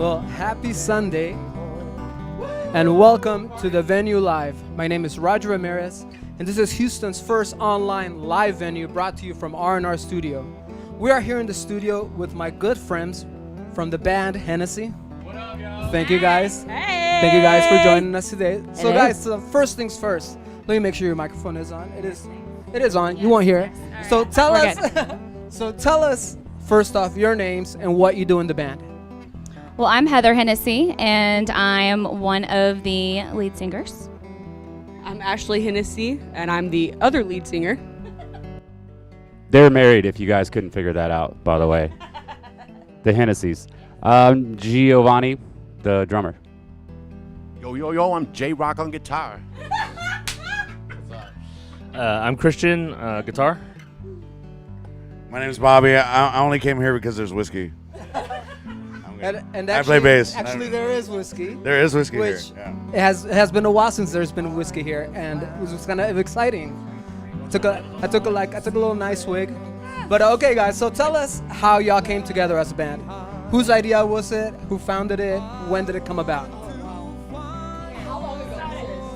Well, happy Sunday, and welcome to the venue live. My name is Roger Ramirez, and this is Houston's first online live venue brought to you from RRstudio. We are here in the studio with my good friends from the band Hennessy. What up, y'all? Thank you guys. Hey. Thank you guys for joining us today. So It guys, first things first. Let me make sure your microphone is on. It is on. You won't hear it. So tell We're us. So tell us first off your names and what you do in the band. Well, I'm Heather Hennessy, and I am one of the lead singers. I'm Ashley Hennessy, and I'm the other lead singer. They're married, if you guys couldn't figure that out, by the way. The Hennessys. Giovanni, the drummer. Yo, I'm J-Rock on guitar. I'm Christian, guitar. My name's Bobby. I only came here because there's whiskey. And I play bass. Actually, there is whiskey. There is whiskey Which here. Yeah. it has been a while since there's been whiskey here, and it was kind of exciting. I took a little nice swig. But okay, guys. So tell us how y'all came together as a band. Whose idea was it? Who founded it? When did it come about?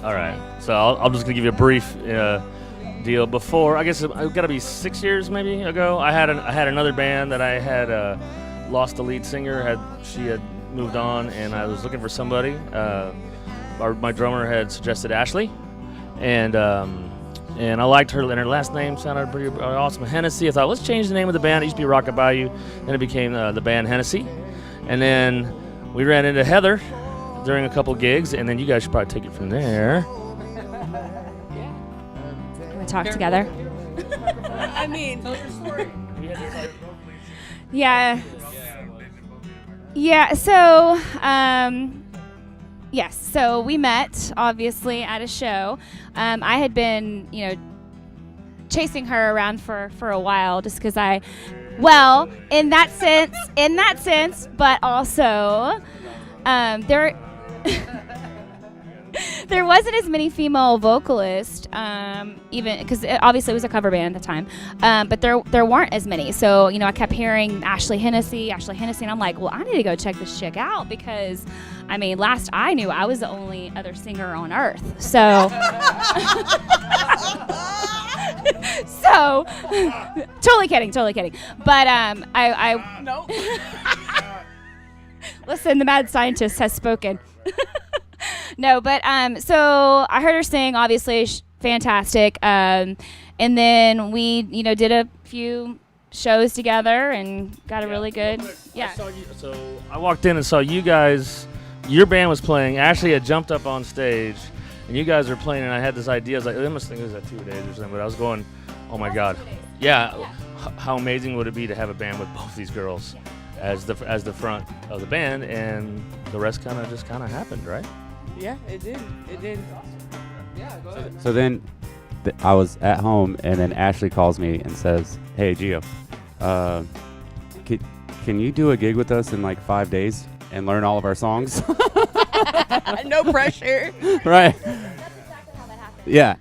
All right, so I'm just gonna give you a brief deal. Before, I guess it got to be 6 years maybe ago. I had another band that I had lost the lead singer. She had moved on, and I was looking for somebody. My drummer had suggested Ashley, and I liked her, and her last name sounded pretty awesome, Hennessy. I thought, let's change the name of the band. It used to be Rock Bayou, then it became the Band Hennessy, and then we ran into Heather during a couple gigs, and then you guys should probably take it from there. Can we talk together? I mean, Yeah. Yeah. So, yes. So we met obviously at a show. I had been, chasing her around for a while, just because in that sense, but also, there wasn't as many female vocalists, even because obviously it was a cover band at the time, but there weren't as many. So I kept hearing Ashley Heather Hennessy, and I'm like, well, I need to go check this chick out, because last I knew, I was the only other singer on earth. So, totally kidding. But I no. listen, the mad scientist has spoken. No, but so I heard her sing, obviously fantastic, and then we did a few shows together and got a really good So I walked in and saw you guys. Your band was playing. Ashley had jumped up on stage, and you guys were playing. And I had this idea. I was like, I must think it was at 2 days or something. But I was going, oh my God, yeah. How amazing would it be to have a band with both these girls as the front of the band, and the rest kind of happened, right? Yeah, it did. Yeah, go ahead. So then I was at home, and then Ashley calls me and says, hey, Gio, can you do a gig with us in like 5 days and learn all of our songs? No pressure. Right. That's exactly how that happened. Yeah,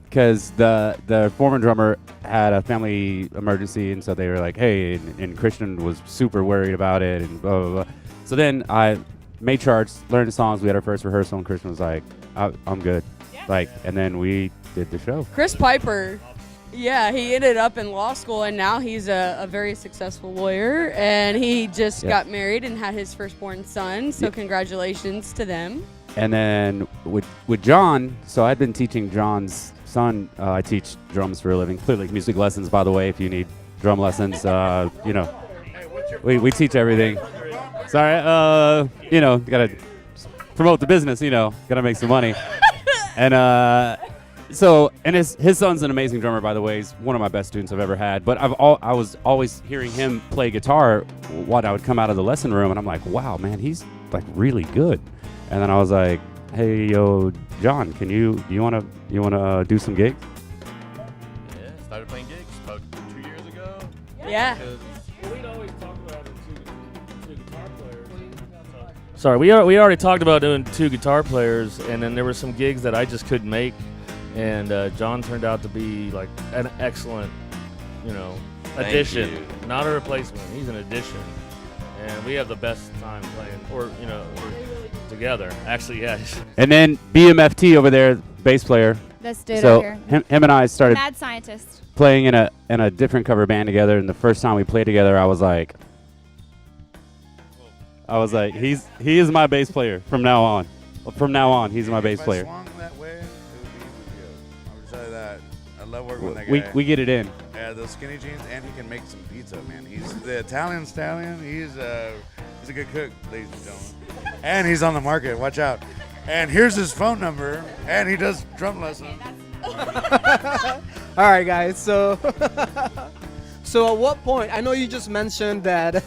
because the former drummer had a family emergency, and so they were like, hey, and Christian was super worried about it, and blah, blah, blah. So then I made charts, learned the songs. We had our first rehearsal, and Christian was like, I'm good. And then we did the show. Chris Piper, yeah, he ended up in law school, and now he's a very successful lawyer, and he just got married and had his firstborn son, so congratulations to them. And then with John, so I'd been teaching John's son. I teach drums for a living. Clearly, music lessons, by the way, if you need drum lessons. We teach everything. Sorry, gotta promote the business. Gotta make some money. And his son's an amazing drummer, by the way. He's one of my best students I've ever had. But I was always hearing him play guitar when I would come out of the lesson room, and I'm like, wow, man, he's like really good. And then I was like, hey, yo, John, you wanna do some gigs? Yeah, started playing gigs about 2 years ago. Yeah. We'd always talk about two guitar players. Sorry, we already talked about doing 2 guitar players, and then there were some gigs that I just couldn't make, and John turned out to be like an excellent, addition, not a replacement. He's an addition, and we have the best time playing, or together. Actually, yeah. And then BMFT over there, bass player. This dude So over here. him and I started Mad scientist. playing in a different cover band together, and the first time we played together, I was like, he is my bass player from now on. From now on, he's my bass If player. I swung that way, it would be easy to go. I would tell you that. I love working with that guy. We get it in. Yeah, those skinny jeans, and he can make some pizza, man. He's the Italian stallion. He's a good cook, ladies and gentlemen. And he's on the market. Watch out. And here's his phone number, and he does drum lessons. All right, guys. So, so at what point? I know you just mentioned that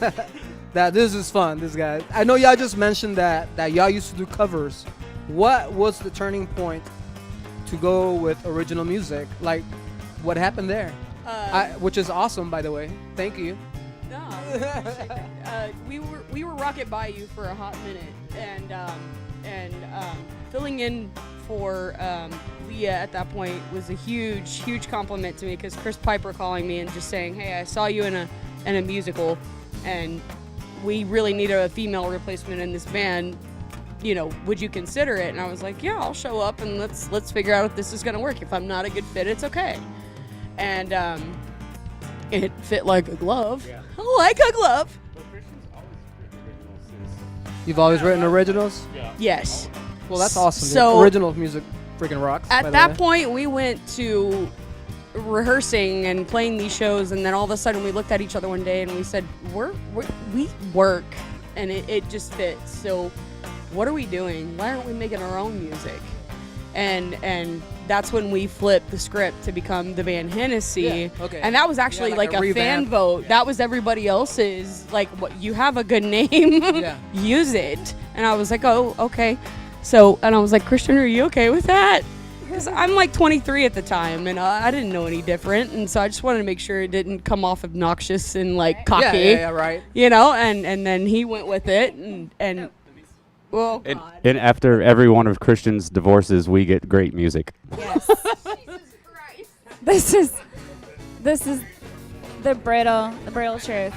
that this is fun. This guy. I know y'all just mentioned that y'all used to do covers. What was the turning point to go with original music? Like, what happened there? Which is awesome, by the way. Thank you. No, we were Rocket Bayou for a hot minute, and filling in for Leah at that point was a huge compliment to me, because Chris Piper calling me and just saying, "Hey, I saw you in a musical, and we really need a female replacement in this band. Would you consider it?" And I was like, "Yeah, I'll show up, and let's figure out if this is gonna work. If I'm not a good fit, it's okay." And it fit like a glove. Yeah. Like a glove. You've always written originals? Yeah. Yes. Well, that's awesome. So- dude. Original music freaking rocks. by At the that way. point, we went to rehearsing and playing these shows, and then all of a sudden we looked at each other one day and we said, we work, and it just fits. So what are we doing? Why aren't we making our own music? And that's when we flipped the script to become the Band Hennessy. Yeah, okay. And that was actually Yeah, like like a a fan revamp. vote. Yeah. That was everybody else's, like, what, you have a good name, Yeah. use it. And I was like, oh, okay. So, and I was like, Christian, are you okay with that? Because I'm like 23 at the time, and I didn't know any different. And so I just wanted to make sure it didn't come off obnoxious and like cocky. Yeah, right. And then he went with it, and well, And after every one of Christian's divorces, we get great music. Yes. This is the brittle truth.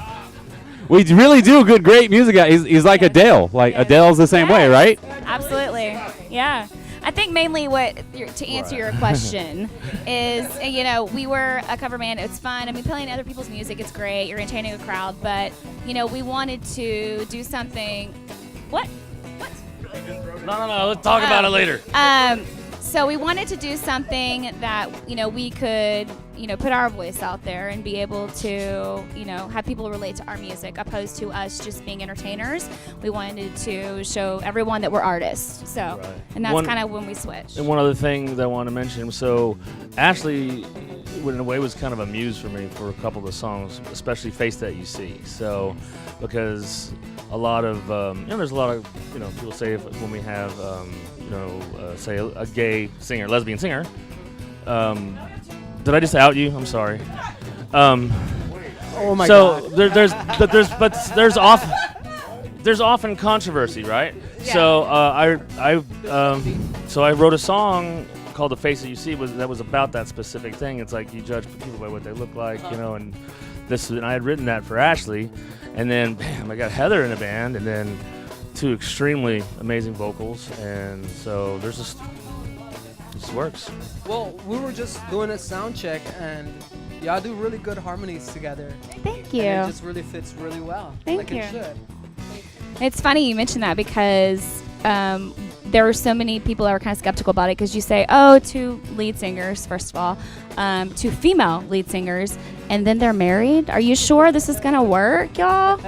We really do great music. He's like Adele. Like Adele's the same way, right? Absolutely. Yeah. I think mainly to answer your question is, we were a cover band. It's fun. I mean, playing other people's music, it's great. You're entertaining a crowd. But, we wanted to do something. What? No. Let's talk about it later. So we wanted to do something that, we could, put our voice out there and be able to, have people relate to our music, opposed to us just being entertainers. We wanted to show everyone that we're artists. So, Right. and that's kind of when we switched. And one other thing that I want to mention, so Ashley, in a way, was kind of a muse for me for a couple of the songs, especially Face That You See. So, because a lot of, there's a lot of, people say when we have, say a gay singer, lesbian singer, did I just out you? I'm sorry. Oh my so God. there's often controversy, right? Yeah. So I wrote a song called "The Face That You See" that was about that specific thing. It's like you judge people by what they look like, and I had written that for Ashley, and then bam, I got Heather in the band, and then two extremely amazing vocals, and so there's this works. Well, we were just doing a sound check, and y'all do really good harmonies together. Thank you. And it just really fits really well. Thank like you. It should. It's funny you mention that, because there were so many people that were kind of skeptical about it, because you say, oh, two lead singers, first of all, two female lead singers, and then they're married. Are you sure this is gonna work, y'all?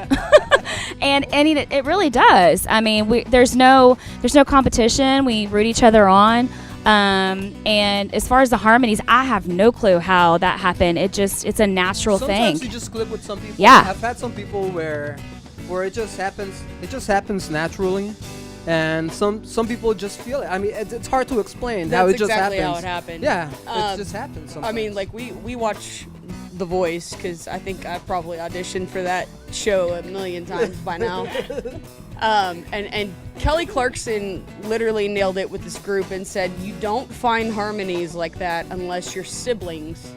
and it really does. I mean, there's no competition. We root each other on. And as far as the harmonies, I have no clue how that happened. It's a natural Sometimes thing. you just click with some people. Yeah. I've had some people where it just happens naturally, and some people just feel it. I mean, it's hard to explain how That's it just exactly happens. how it happened. Yeah, it just happens sometimes. I mean, like, we watch The Voice, because I think I've probably auditioned for that show a million times by now. And Kelly Clarkson literally nailed it with this group and said, you don't find harmonies like that unless you're siblings.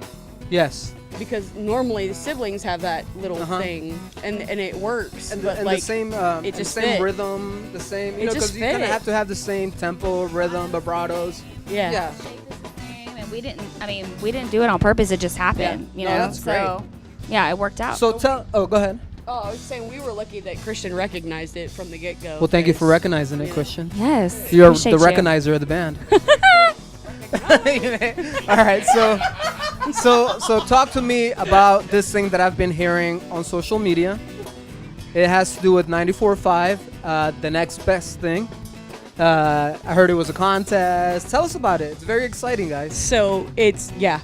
Yes. because normally the siblings have that little thing, and it works. And, but and like, the same, it just same fit. rhythm, the same, you It know, just because you kind of fit. have to have the same tempo, rhythm, vibratos. Yeah. And we didn't do it on purpose. It just happened, Yeah. you No, know. that's So, yeah, it worked out. So go ahead. Oh, I was saying we were lucky that Christian recognized it from the get-go. Well, thank you for 'cause- recognizing it, yeah. Christian. yes, You're appreciate the you. recognizer of the band. All right, so talk to me about this thing that I've been hearing on social media. It has to do with 94.5, the next best thing. I heard it was a contest. Tell us about it. It's very exciting, guys. So it's yeah,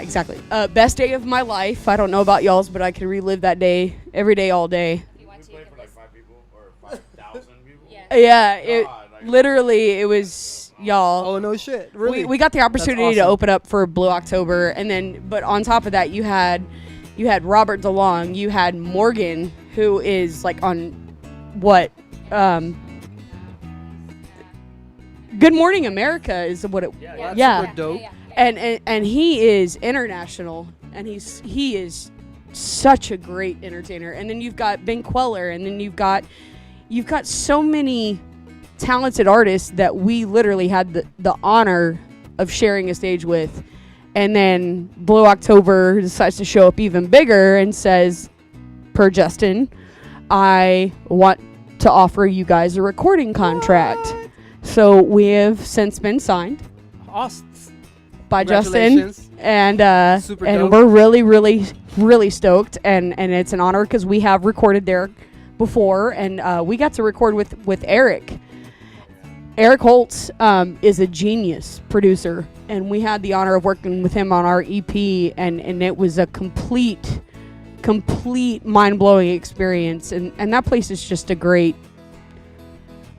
exactly. Best day of my life. I don't know about y'all's, but I could relive that day every day, all day. We played for like 5 people or 5,000 people. Yeah, it God, like- literally it was y'all. Oh no shit! Really? We got the opportunity to awesome. open up for Blue October, and then but on top of that, you had Robert DeLong, you had Morgan, who is like on what Good Morning America is what it That's super dope. and he is international, and he is such a great entertainer. And then you've got Ben Queller, and then you've got so many talented artists that we literally had the honor of sharing a stage with. And then Blue October decides to show up even bigger and says, per Justin, I want to offer you guys a recording contract. So we have since been signed Awesome. by Justin, Congratulations. and Super and dope. we're really stoked, and it's an honor because we have recorded there before, and we got to record with Eric. Eric Holtz is a genius producer, and we had the honor of working with him on our EP, and it was a complete mind-blowing experience, and that place is just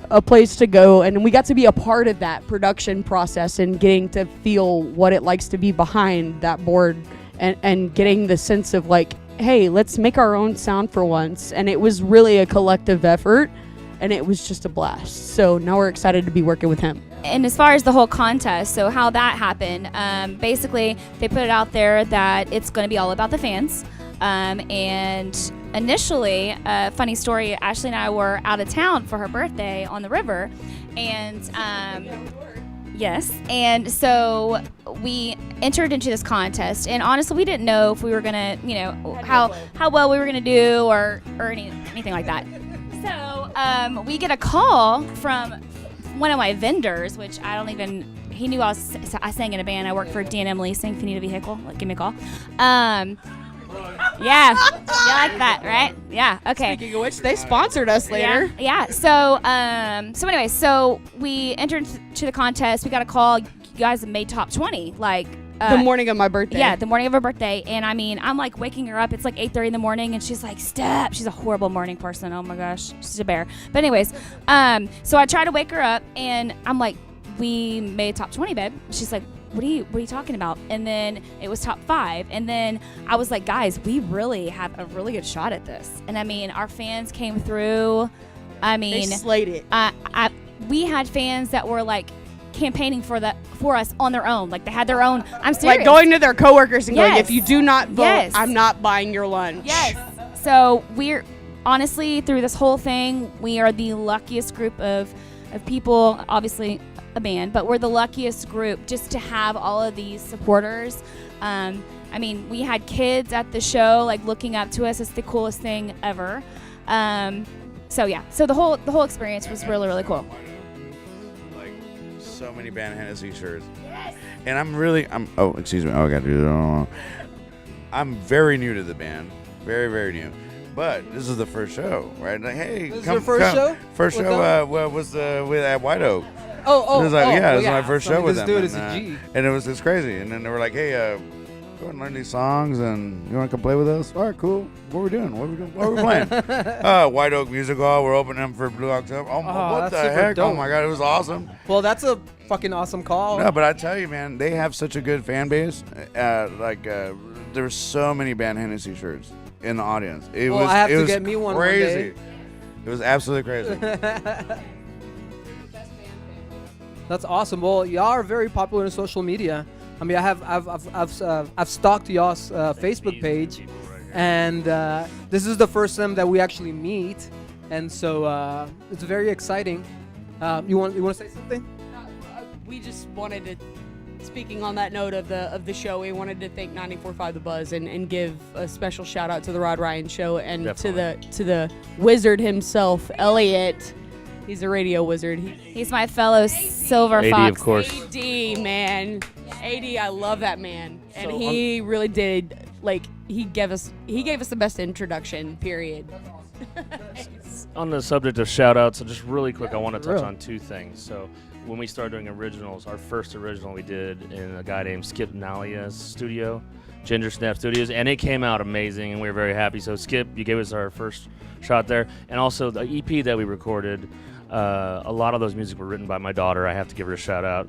a place to go, and we got to be a part of that production process and getting to feel what it likes to be behind that board, and getting the sense of like, hey, let's make our own sound for once. And it was really a collective effort, and it was just a blast. So now we're excited to be working with him. And as far as the whole contest, so how that happened, basically they put it out there that it's going to be all about the fans. And initially, funny story, Ashley and I were out of town for her birthday on the river, and yes, and so we entered into this contest, and honestly we didn't know if we were gonna, you know, how well we were gonna do or anything like that. So we get a call from one of my vendors, which he knew I sang in a band. I work for Dan Leasing. If you need a vehicle, give me a call. Yeah, you like that, right? Yeah, okay. Speaking of which, they sponsored us later. Yeah. So anyway, so we entered to the contest. We got a call. You guys made top 20, like The morning of my birthday. Yeah, the morning of her birthday. And I mean, I'm like waking her up. It's like 8:30 in the morning, and she's like, "Step." She's a horrible morning person. Oh my gosh, she's a bear. But anyways, so I try to wake her up, and I'm like, "We made top 20, babe." She's like, What are you talking about? And then it was top 5. And then I was like, guys, we really have a really good shot at this. And I mean, our fans came through. I mean, They slayed it. we had fans that were like campaigning for us on their own. Like they had their own. I'm serious. Like going to their coworkers and going, Yes. if you do not vote, Yes. I'm not buying your lunch. Yes. So we're honestly, through this whole thing, we are the luckiest group of people. Obviously a band, but we're the luckiest group just to have all of these supporters. I mean, we had kids at the show like looking up to us. It's the coolest thing ever. So yeah, so the whole experience was really, really cool. Like so many Band Hennessy shirts. Yes. And excuse me. Oh, I got to do that. I'm very new to the band. Very, very new. But this is the first show, right? Like, hey, This is come, your first come. show? First With show was with at White Oak. Oh, It was like, well, this is my first So, show with this them. dude is and, a G. and it's crazy. And then they were like, hey, go and learn these songs, and you want to come play with us? All right, cool. What are we doing? What are we playing? White Oak Music Hall. We're opening them for Blue October. Oh, what that's the super heck? dope. Oh my God, it was awesome. Well, that's a fucking awesome call. No, but I tell you, man, they have such a good fan base. There's so many Band Hennessy shirts in the audience. I have to get me one crazy. day. It was absolutely crazy. That's awesome. Well, y'all are very popular in social media. I mean, I've stalked y'all's Facebook page, and this is the first time that we actually meet, and so it's very exciting. You want to say something? We just wanted to, speaking on that note of the show, we wanted to thank 94.5 The Buzz and give a special shout out to the Rod Ryan Show and Definitely. to the wizard himself, Elliot. He's a radio wizard. He's my fellow silver AD, fox. of course. AD, man. AD, I love that man. And So he really did, like, he gave us the best introduction, period. On the subject of shout outs, so just really quick, I want to touch real. on two things. So when we started doing originals, our first original we did in a guy named Skip Nalia's studio, Ginger Snap Studios, and it came out amazing, and we were very happy. So Skip, you gave us our first shot there. And also the EP that we recorded, a lot of those music were written by my daughter. I have to give her a shout out.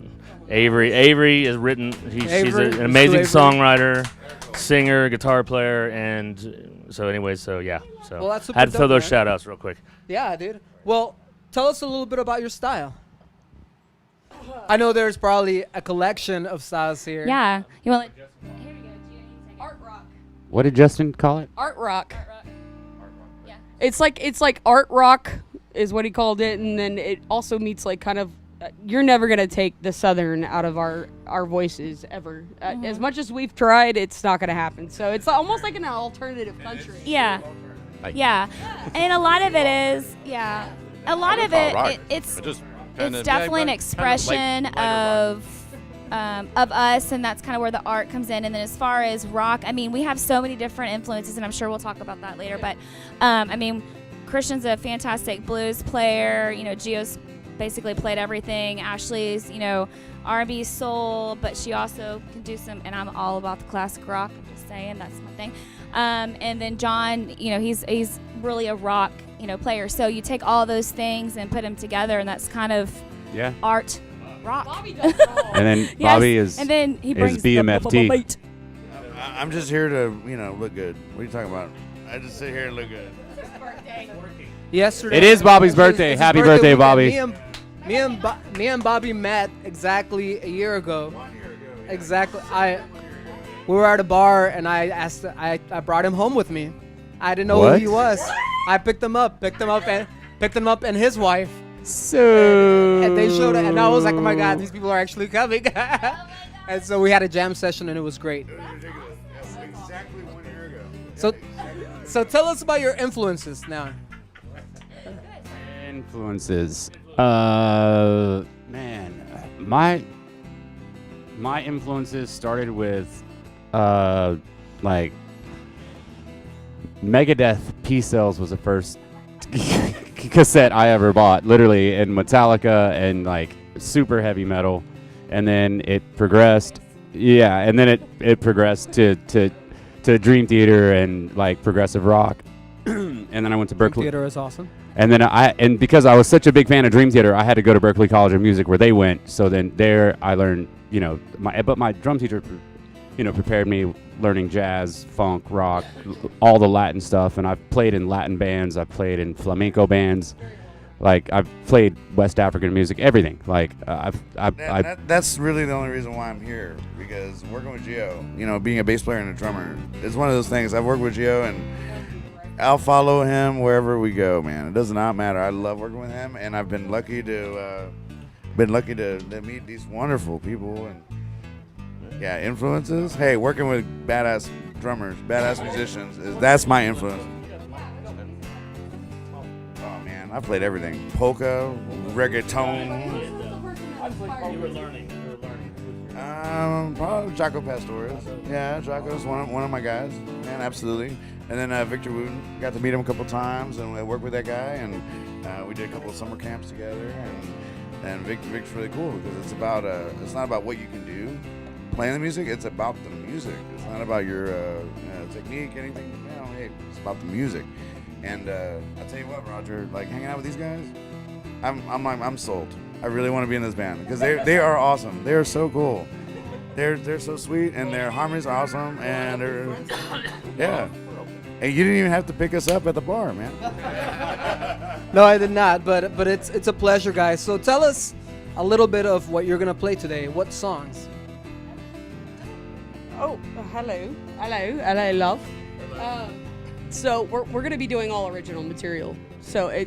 Avery is written. She's Avery, an amazing Mr. Avery. songwriter, singer, guitar player, and so anyways, so yeah. So Well, that's super I had to throw dope, those man. shout outs real quick. Yeah, dude. Well, tell us a little bit about your style. I know there's probably a collection of styles here. Yeah. You want? Art rock. What did Justin call it? Art rock. Yeah. It's like art rock is what he called it, and then it also meets like kind of. You're never gonna take the southern out of our voices ever. As much as we've tried, it's not gonna happen. So it's almost like an alternative country. Yeah. Yeah. And a lot of it is, yeah. A lot of it's definitely an expression of us, and that's kind of where the art comes in. And then as far as rock, I mean, we have so many different influences, and I'm sure we'll talk about that later. But I mean, Christian's a fantastic blues player. You know, Gio's basically played everything. Ashley's, you know, R&B, soul, but she also can do some. And I'm all about the classic rock. I'm just saying, that's my thing. And then John, you know, he's really a rock, you know, player. So you take all those things and put them together, and that's kind of Yeah. art rock. Bobby does it all. And then Yes, Bobby is and then he brings BMFT. the I'm just here to, look good. What are you talking about? I just sit here and look good. Yesterday. It is Bobby's birthday. It's his Happy birthday, weekend. Bobby. Me and Bobby met exactly a year ago. Exactly. We were at a bar, and I brought him home with me. I didn't know who What? he was. I picked him up, and his wife. So. And they showed it, and I was like, oh my God, these people are actually coming. And so we had a jam session, and it was great. It was ridiculous. Exactly 1 year ago. So tell us about your influences now. Influences. Man, my influences started with like Megadeth P Cells was the first cassette I ever bought, literally, and Metallica and like super heavy metal, and then it progressed. Yeah, and then it progressed to Dream Theater and like progressive rock, and then I went to Berkeley. Theater is awesome. And then because I was such a big fan of Dream Theater, I had to go to Berklee College of Music where they went. So then there I learned, but my drum teacher, prepared me learning jazz, funk, rock, all the Latin stuff. And I've played in Latin bands. I've played in flamenco bands. Like I've played West African music, everything. Like That's really the only reason why I'm here, because working with Gio, being a bass player and a drummer, is one of those things. I've worked with Gio, and I'll follow him wherever we go, man. It does not matter. I love working with him, and I've been lucky to meet these wonderful people and influences. Hey, working with badass drummers, badass musicians, that's my influence. Oh man, I played everything: polka, reggaeton. You were learning. Probably Jaco Pastores. Yeah, Jaco's one of my guys. Man, absolutely. And then Victor Wooten, got to meet him a couple times, and I worked with that guy, and we did a couple of summer camps together. And Vic's really cool because it's not about what you can do playing the music. It's about the music. It's not about your technique, anything. Hey, it's about the music. And I tell you what, Roger, like hanging out with these guys, I'm sold. I really want to be in this band because they are awesome. They are so cool. They're so sweet, and their harmonies are awesome, and yeah. And you didn't even have to pick us up at the bar, man. No, I did not, but it's a pleasure, guys. So tell us a little bit of what you're gonna play today. What songs? Oh, hello, love. So we're gonna be doing all original material. So we're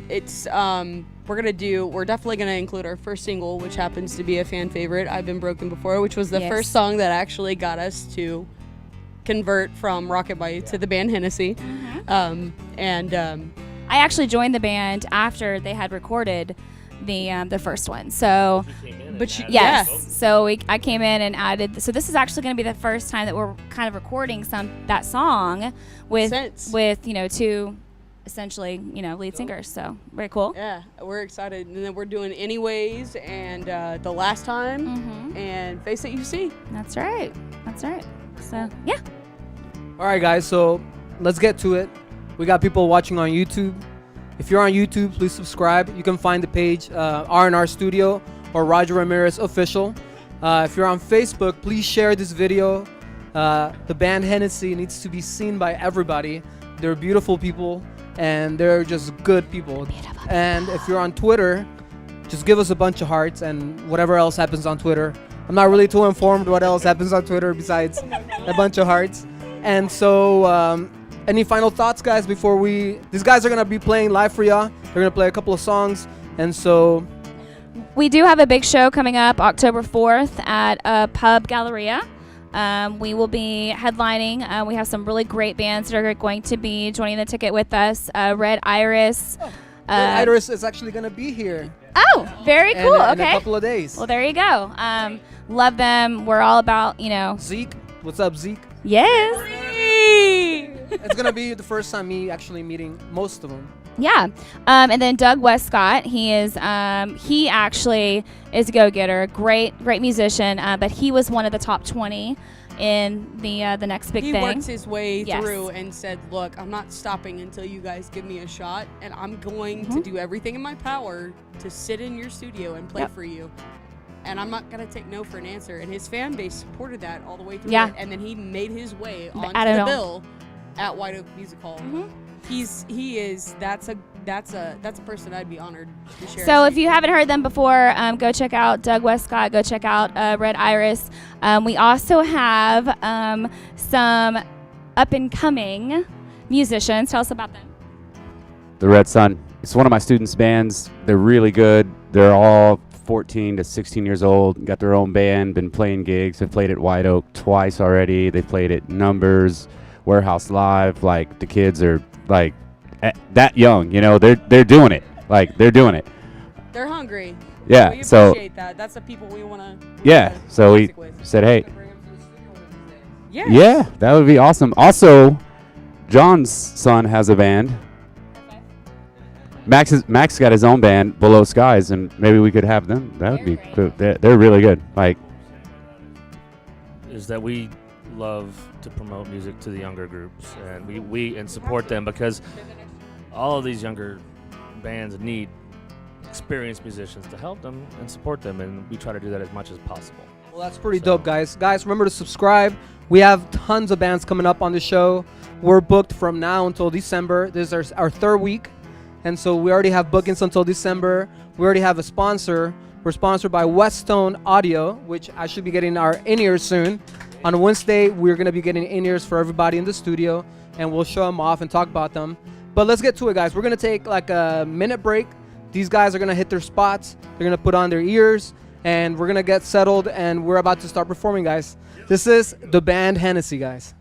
definitely gonna include our first single, which happens to be a fan favorite, "I've Been Broken Before," which was the first song that actually got us to convert from Rocket Bite to the Band Hennessy. I actually joined the band after they had recorded the first one. So, so I came in and added. So this is actually going to be the first time that we're kind of recording that song with two essentially lead singers. So very cool. Yeah, we're excited, and then we're doing "Anyways" and "The Last Time" and "Face It You See." That's right. So yeah. All right, guys. So let's get to it. We got people watching on YouTube. If you're on YouTube, please subscribe. You can find the page RRstudio or Roger Ramirez Official. If you're on Facebook, please share this video. The Band Hennessy needs to be seen by everybody. They're beautiful people, and they're just good people. And if you're on Twitter, just give us a bunch of hearts and whatever else happens on Twitter. I'm not really too informed what else happens on Twitter besides a bunch of hearts. And so, any final thoughts, guys, before these guys are going to be playing live for y'all. They're going to play a couple of songs. And so we do have a big show coming up October 4th at Pub Galleria. We will be headlining. We have some really great bands that are going to be joining the ticket with us. Red Iris. Red Iris is actually going to be here. Oh, very cool. In Okay. a couple of days. Well, there you go. Love them. We're all about, Zeke. What's up, Zeke? Yes. It's going to be the first time me actually meeting most of them. Yeah. And then Doug Westcott, he actually is a go-getter, great musician, but he was one of the top 20 in the next big thing. He worked his way through and said, "Look, I'm not stopping until you guys give me a shot, and I'm going to do everything in my power to sit in your studio and play for you. And I'm not going to take no for an answer." And his fan base supported that all the way through it. And then he made his way onto the bill at White Oak Music Hall. That's a person I'd be honored to share. So if you haven't heard them before, go check out Doug Westcott, go check out Red Iris. We also have some up and coming musicians. Tell us about them. The Red Sun. It's one of my students' bands. They're really good. They're all 14 to 16 years old, got their own band, been playing gigs, have played at White Oak twice already. They played at Numbers, Warehouse Live. Like, the kids are like that young, they're doing it. Like, they're doing it. They're hungry. Yeah, we appreciate that. That's the people we want to. Yeah, so we said, hey. Yes. Yeah, that would be awesome. Also, John's son has a band. Max got his own band, Below Skies, and maybe we could have them. That would be cool. They're really good. Like, is that we love to promote music to the younger groups, and we support them, because all of these younger bands need experienced musicians to help them and support them, and we try to do that as much as possible. Well, that's pretty dope, guys. Guys, remember to subscribe. We have tons of bands coming up on the show. We're booked from now until December. This is our third week. And so we already have bookings until December. We already have a sponsor. We're sponsored by Westone Audio, which I should be getting our in-ears soon. On Wednesday, we're going to be getting in-ears for everybody in the studio, and we'll show them off and talk about them. But let's get to it, guys. We're going to take like a minute break. These guys are going to hit their spots. They're going to put on their ears, and we're going to get settled, and we're about to start performing, guys. This is the Band Hennessy, guys.